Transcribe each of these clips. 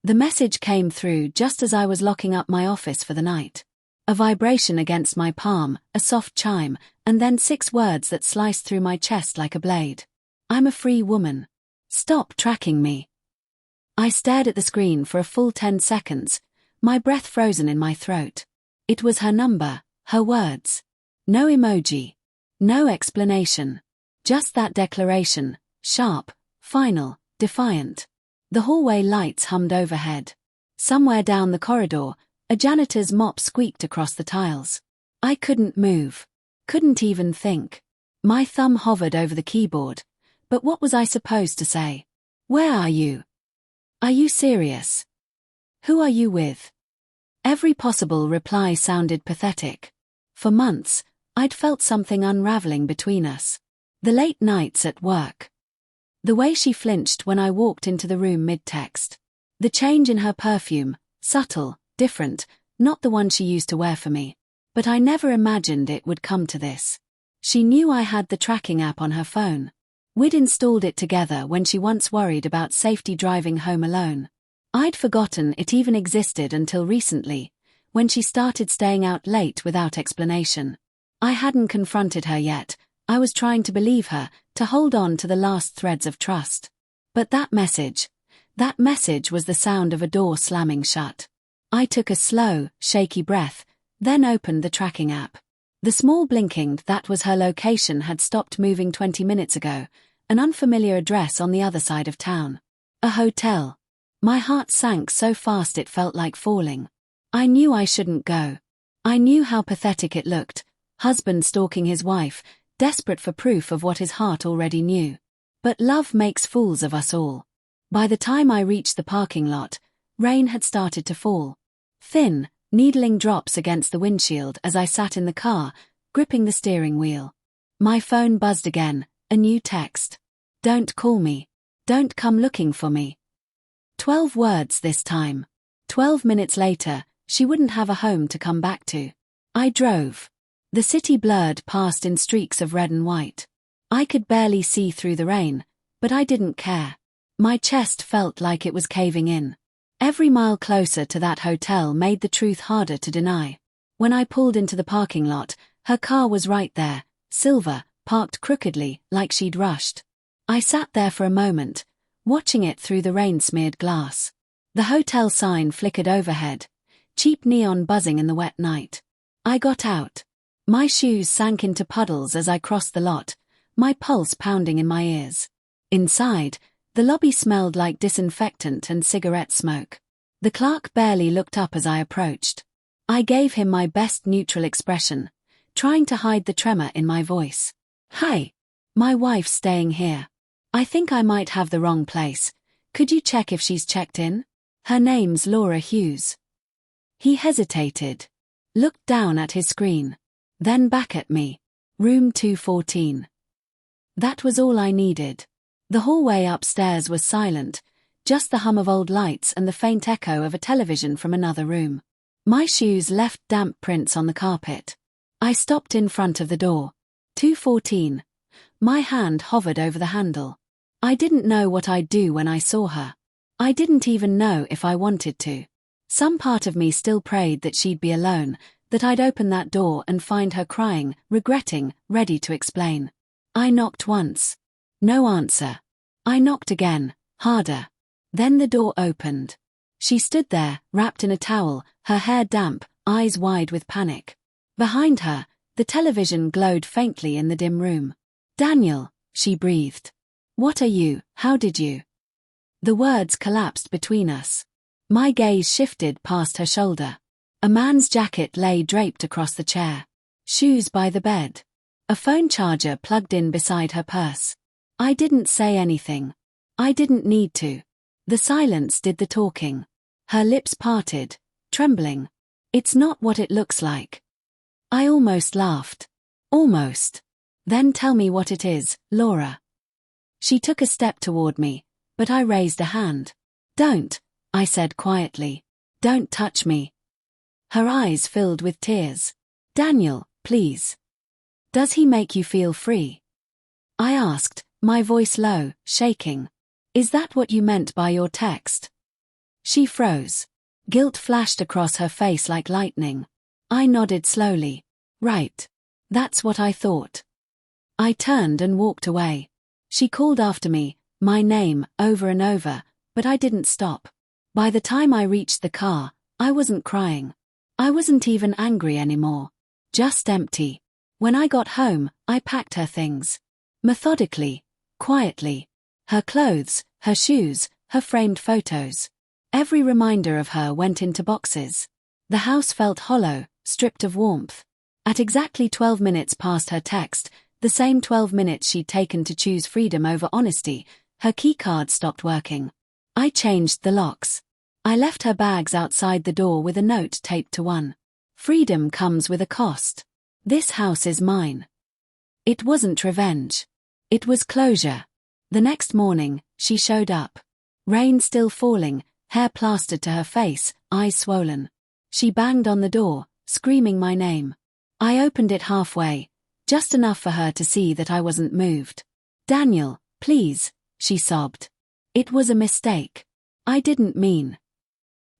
The message came through just as I was locking up my office for the night. A vibration against my palm, a soft chime, and then 6 words that sliced through my chest like a blade. I'm a free woman. Stop tracking me. I stared at the screen for a full 10 seconds, my breath frozen in my throat. It was her number, her words. No emoji. No explanation. Just that declaration, sharp, final, defiant. The hallway lights hummed overhead. Somewhere down the corridor, a janitor's mop squeaked across the tiles. I couldn't move. Couldn't even think. My thumb hovered over the keyboard. But what was I supposed to say? Where are you? Are you serious? Who are you with? Every possible reply sounded pathetic. For months, I'd felt something unraveling between us. The late nights at work. The way she flinched when I walked into the room mid-text. The change in her perfume, subtle, different, not the one she used to wear for me. But I never imagined it would come to this. She knew I had the tracking app on her phone. We'd installed it together when she once worried about safety driving home alone. I'd forgotten it even existed until recently, when she started staying out late without explanation. I hadn't confronted her yet. I was trying to believe her, to hold on to the last threads of trust. But that message was the sound of a door slamming shut. I took a slow, shaky breath, then opened the tracking app. The small blinking that was her location had stopped moving 20 minutes ago, an unfamiliar address on the other side of town. A hotel. My heart sank so fast it felt like falling. I knew I shouldn't go. I knew how pathetic it looked, husband stalking his wife, desperate for proof of what his heart already knew. But love makes fools of us all. By the time I reached the parking lot, rain had started to fall. Thin, needling drops against the windshield as I sat in the car, gripping the steering wheel. My phone buzzed again, a new text. Don't call me. Don't come looking for me. 12 words this time. 12 minutes later, she wouldn't have a home to come back to. I drove. The city blurred past in streaks of red and white. I could barely see through the rain, but I didn't care. My chest felt like it was caving in. Every mile closer to that hotel made the truth harder to deny. When I pulled into the parking lot, her car was right there, silver, parked crookedly, like she'd rushed. I sat there for a moment, watching it through the rain-smeared glass. The hotel sign flickered overhead, cheap neon buzzing in the wet night. I got out. My shoes sank into puddles as I crossed the lot, my pulse pounding in my ears. Inside, the lobby smelled like disinfectant and cigarette smoke. The clerk barely looked up as I approached. I gave him my best neutral expression, trying to hide the tremor in my voice. Hi. My wife's staying here. I think I might have the wrong place. Could you check if she's checked in? Her name's Laura Hughes. He hesitated, looked down at his screen, then back at me. Room 214. That was all I needed. The hallway upstairs was silent, just the hum of old lights and the faint echo of a television from another room. My shoes left damp prints on the carpet. I stopped in front of the door. 214. My hand hovered over the handle. I didn't know what I'd do when I saw her. I didn't even know if I wanted to. Some part of me still prayed that she'd be alone, that I'd open that door and find her crying, regretting, ready to explain. I knocked once. No answer. I knocked again, harder. Then the door opened. She stood there, wrapped in a towel, her hair damp, eyes wide with panic. Behind her, the television glowed faintly in the dim room. Daniel, she breathed. What are you? How did you? The words collapsed between us. My gaze shifted past her shoulder. A man's jacket lay draped across the chair. Shoes by the bed. A phone charger plugged in beside her purse. I didn't say anything. I didn't need to. The silence did the talking. Her lips parted, trembling. It's not what it looks like. I almost laughed. Almost. Then tell me what it is, Laura. She took a step toward me, but I raised a hand. Don't, I said quietly. Don't touch me. Her eyes filled with tears. Daniel, please. Does he make you feel free? I asked, my voice low, shaking. Is that what you meant by your text? She froze. Guilt flashed across her face like lightning. I nodded slowly. Right. That's what I thought. I turned and walked away. She called after me, my name, over and over, but I didn't stop. By the time I reached the car, I wasn't crying. I wasn't even angry anymore. Just empty. When I got home, I packed her things. Methodically, quietly. Her clothes, her shoes, her framed photos. Every reminder of her went into boxes. The house felt hollow, stripped of warmth. At exactly 12 minutes past her text, the same 12 minutes she'd taken to choose freedom over honesty, her keycard stopped working. I changed the locks. I left her bags outside the door with a note taped to one. Freedom comes with a cost. This house is mine. It wasn't revenge. It was closure. The next morning, she showed up. Rain still falling, hair plastered to her face, eyes swollen. She banged on the door, screaming my name. I opened it halfway, just enough for her to see that I wasn't moved. Daniel, please, she sobbed. It was a mistake. I didn't mean.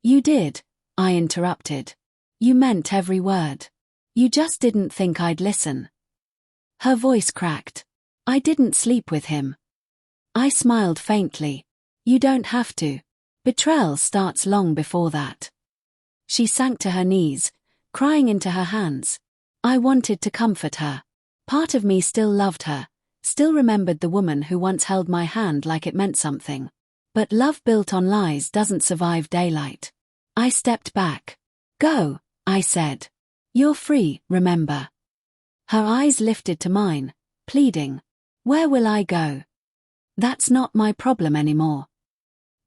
You did, I interrupted. You meant every word. You just didn't think I'd listen. Her voice cracked. I didn't sleep with him. I smiled faintly. You don't have to. Betrayal starts long before that. She sank to her knees, crying into her hands. I wanted to comfort her. Part of me still loved her, still remembered the woman who once held my hand like it meant something. But love built on lies doesn't survive daylight. I stepped back. Go, I said. You're free, remember. Her eyes lifted to mine, pleading. Where will I go? That's not my problem anymore.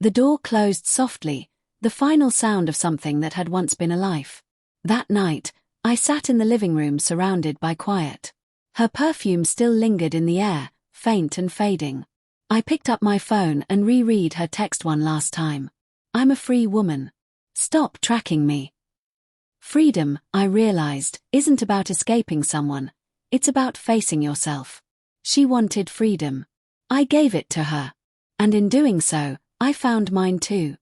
The door closed softly, the final sound of something that had once been a life. That night, I sat in the living room surrounded by quiet. Her perfume still lingered in the air, faint and fading. I picked up my phone and reread her text one last time. I'm a free woman. Stop tracking me. Freedom, I realized, isn't about escaping someone. It's about facing yourself. She wanted freedom. I gave it to her. And in doing so, I found mine too.